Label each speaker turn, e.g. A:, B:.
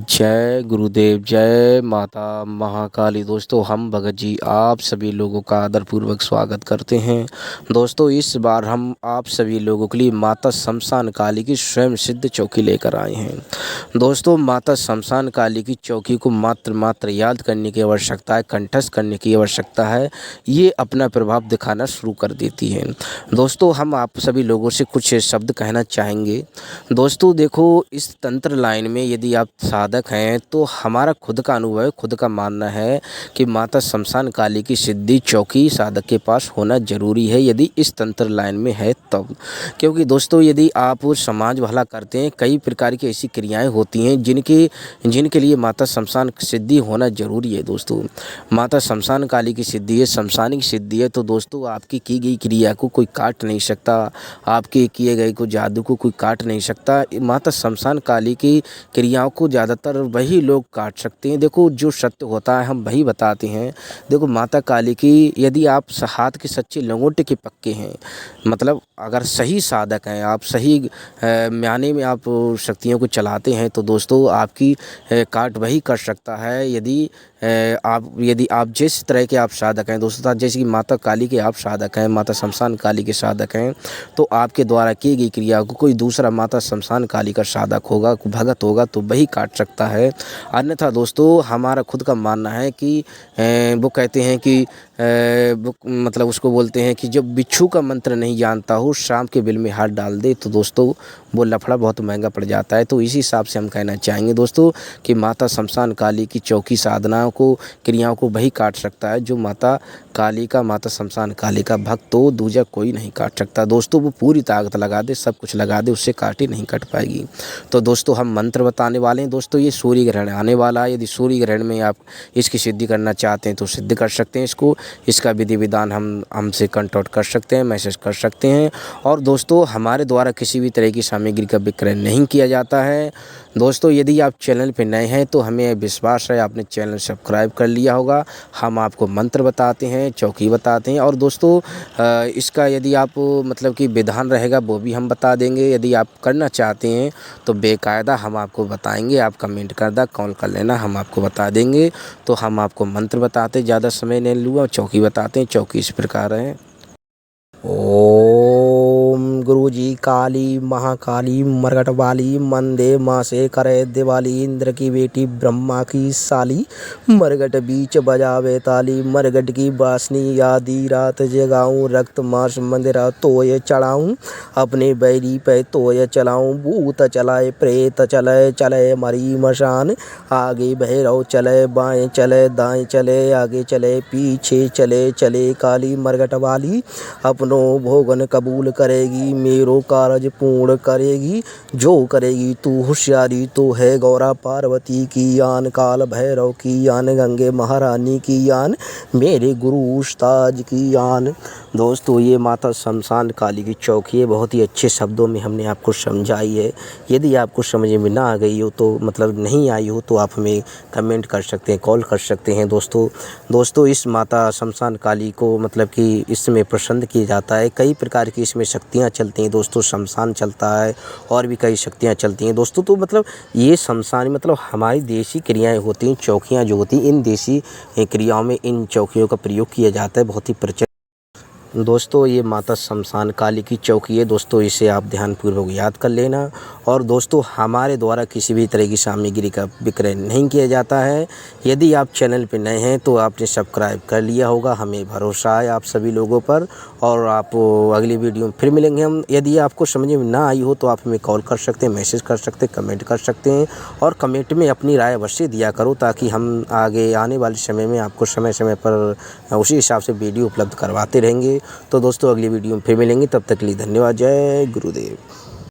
A: जय गुरुदेव, जय माता महाकाली। दोस्तों, हम भगत जी आप सभी लोगों का आदरपूर्वक स्वागत करते हैं। दोस्तों, इस बार हम आप सभी लोगों के लिए माता शमशान काली की स्वयं सिद्ध चौकी लेकर आए हैं। दोस्तों, माता शमशान काली की चौकी को मात्र याद करने की आवश्यकता है, कंठस्थ करने की आवश्यकता है। ये अपना प्रभाव दिखाना शुरू कर देती है। दोस्तों, हम आप सभी लोगों से कुछ शब्द कहना चाहेंगे। दोस्तों देखो, इस तंत्र लाइन में यदि आप साधक हैं तो हमारा खुद का अनुभव, खुद का मानना है कि माता शमशान काली की सिद्धि चौकी साधक के पास होना ज़रूरी है, यदि इस तंत्र लाइन में है तब। क्योंकि दोस्तों, यदि आप समाज भला करते हैं, कई प्रकार की ऐसी क्रियाएं होती हैं जिनके लिए माता शमशान सिद्धि होना ज़रूरी है। दोस्तों, माता शमशान काली की सिद्धि है, शमशानिक सिद्धि है, तो दोस्तों आपकी की गई क्रिया को कोई काट नहीं सकता, आपके किए गए को जादू को कोई काट नहीं सकता। माता शमशान काली की क्रियाओं को ज़्यादातर वही लोग काट सकते हैं। देखो, जो सत्य होता है हम वही बताते हैं। देखो, माता काली की यदि आप हाथ के सच्चे लंगोटे के पक्के हैं, मतलब अगर सही साधक हैं, आप सही मायने में आप शक्तियों को चलाते हैं, तो दोस्तों आपकी काट वही कर सकता है। यदि आप जिस तरह के आप साधक हैं दोस्तों, जैसे कि माता काली के आप साधक हैं, माता शमशान काली के साधक हैं, तो आपके द्वारा की गई क्रिया को कोई दूसरा माता शमशान काली का साधक होगा, भगत होगा, तो वही काट सकता है। अन्यथा दोस्तों, हमारा खुद का मानना है कि वो कहते हैं कि मतलब उसको बोलते हैं कि जब बिच्छू का मंत्र नहीं जानता हो, शाम के बिल में हाथ डाल दे, तो दोस्तों वो लफड़ा बहुत महंगा पड़ जाता है। तो इसी हिसाब से हम कहना चाहेंगे दोस्तों कि माता शमशान काली की चौकी साधनाओं को, क्रियाओं को वही काट सकता है जो माता काली का, माता शमशान काली का भक्त हो, दूजा कोई नहीं काट सकता। दोस्तों, वो पूरी ताकत लगा दे, सब कुछ लगा दे, उससे काटी नहीं कट पाएगी। तो दोस्तों, हम मंत्र बताने वाले हैं। दोस्तों, ये सूर्य ग्रहण आने वाला है। यदि सूर्य ग्रहण में आप इसकी सिद्धि करना चाहते हैं तो सिद्ध कर सकते हैं इसका विधि विधान हमसे कंटैक्ट कर सकते हैं, मैसेज कर सकते हैं। और दोस्तों, हमारे द्वारा किसी भी तरह की सामग्री का विक्रय नहीं किया जाता है। दोस्तों, यदि आप चैनल पर नए हैं तो हमें विश्वास है आपने चैनल सब्सक्राइब कर लिया होगा। हम आपको मंत्र बताते हैं, चौकी बताते हैं, और दोस्तों इसका यदि आप मतलब कि विधान रहेगा वो भी हम बता देंगे। यदि आप करना चाहते हैं तो बेकायदा हम आपको बताएंगे, आप कमेंट कर दा, कॉल कर लेना, हम आपको बता देंगे। तो हम आपको मंत्र बताते, ज़्यादा समय नहीं लूँगा, चौकी बताते हैं। चौकी इस प्रकार है। ओम गुरुजी काली महाकाली मरगट वाली, मंदे माँ से करे दिवाली, इंद्र की बेटी ब्रह्मा की साली, मरगट बीच बजावे ताली, मरगट की बासनी आधी रात जगाऊं, रक्त मांस मंदिरा तोय चढ़ाऊं, अपने बैरी पे तोय चलाऊं, भूत चलाए प्रेत चले चले मरी मशान, आगे भैरव चले बाएं चले दाएं चले, आगे चले पीछे चले चले काली मरगट वाली, अपनों भोगन कबूल करेगी, मेरो कारज पूर्ण करेगी, जो करेगी तू होशियारी तो है गौरा पार्वती की आन, काल भैरव की आन, गंगे महारानी की आन, मेरे गुरु उस्ताद की आन। दोस्तों, ये माता शमशान काली की चौकी है, बहुत ही अच्छे शब्दों में हमने आपको समझाई है। यदि आपको समझ में ना आ गई हो, तो मतलब नहीं आई हो, तो आप हमें कमेंट कर सकते हैं, कॉल कर सकते हैं। दोस्तों इस माता शमशान काली को मतलब कि इसमें प्रसन्न किया जाता है। कई प्रकार की इसमें शक्तियाँ चलती हैं दोस्तों, शमशान चलता है और भी कई शक्तियाँ चलती हैं दोस्तों। तो मतलब ये शमशान मतलब हमारी देसी क्रियाएँ होती हैं, चौकियाँ जो होती हैं, इन देसी क्रियाओं में इन चौकियों का प्रयोग किया जाता है, बहुत ही प्रचलित। दोस्तों, ये माता शमशान काली की चौकी है दोस्तों, इसे आप ध्यानपूर्वक याद कर लेना। और दोस्तों, हमारे द्वारा किसी भी तरह की सामग्री का विक्रय नहीं किया जाता है। यदि आप चैनल पर नए हैं तो आपने सब्सक्राइब कर लिया होगा, हमें भरोसा है आप सभी लोगों पर। और आप अगली वीडियो में फिर मिलेंगे हम। यदि आपको समझ में ना आई हो तो आप हमें कॉल कर सकते हैं, मैसेज कर सकते हैं, कमेंट कर सकते हैं। और कमेंट में अपनी राय अवश्य दिया करो, ताकि हम आगे आने वाले समय में आपको समय समय पर उसी हिसाब से वीडियो उपलब्ध करवाते रहेंगे। तो दोस्तों, अगली वीडियो में फिर मिलेंगे, तब तक के लिए धन्यवाद। जय गुरुदेव।